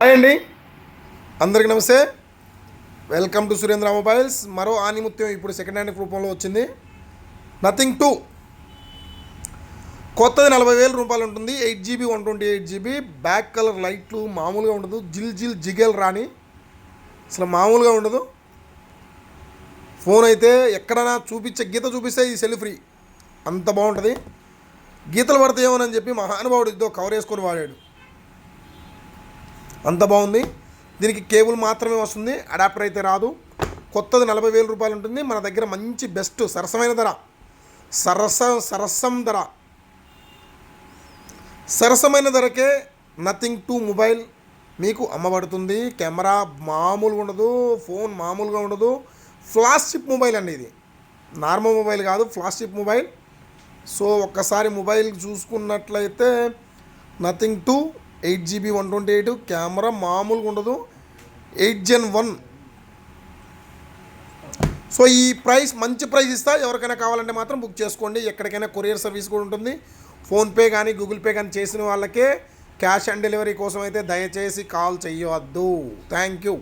Hi అండి, అందరికీ నమస్తే. Welcome to Surendra mobiles. మరో ఆనిముత్యం ఇప్పుడు సెకండ్ హ్యాండ్ రూపంలో వచ్చింది. నథింగ్ 2 కొత్తది 40,000 రూపాయలు ఉంటుంది. 8GB 128GB బ్యాక్ కలర్ లైట్లు మామూలుగా ఉండదు. జిల్ జిల్ జిగేల్ రాని అసలు మామూలుగా ఉండదు. ఫోన్ అయితే ఎక్కడైనా గీత చూపిస్తే ఈ సెల్ ఫ్రీ, అంత బాగుంటుంది. గీతలు పడతాయేమోనని చెప్పి మహానుభావుడు ఇదో కవర్ వేసుకొని వాడాడు, అంత బాగుంది. దీనికి కేబుల్ మాత్రమే వస్తుంది, అడాప్టర్ అయితే రాదు. కొత్తది 40,000 రూపాయలు ఉంటుంది. మన దగ్గర మంచి బెస్ట్ సరసమైన ధర, సరసమైన ధరకే నథింగ్ 2 మొబైల్ మీకు అమ్మబడుతుంది. కెమెరా మామూలుగా ఉండదు, ఫోన్ మామూలుగా ఉండదు. ఫ్లాష్ చిప్ మొబైల్ అండి, ఇది నార్మల్ మొబైల్ కాదు, ఫ్లాష్ చిప్ మొబైల్. సో ఒక్కసారి మొబైల్ చూసుకున్నట్లయితే నథింగ్ 2 8GB 128 కెమెరా మామూలుగా ఉండదు, 8 Gen 1. సో ఈ ప్రైస్ మంచి ప్రైస్ ఇస్తా. ఎవరికైనా కావాలంటే మాత్రం బుక్ చేసుకోండి. ఎక్కడికైనా కొరియర్ సర్వీస్ కూడా ఉంటుంది. ఫోన్పే కానీ గూగుల్ పే కానీ చేసిన వాళ్ళకే క్యాష్ ఆన్ డెలివరీ కోసం అయితే దయచేసి కాల్ చేయవద్దు. Thank you.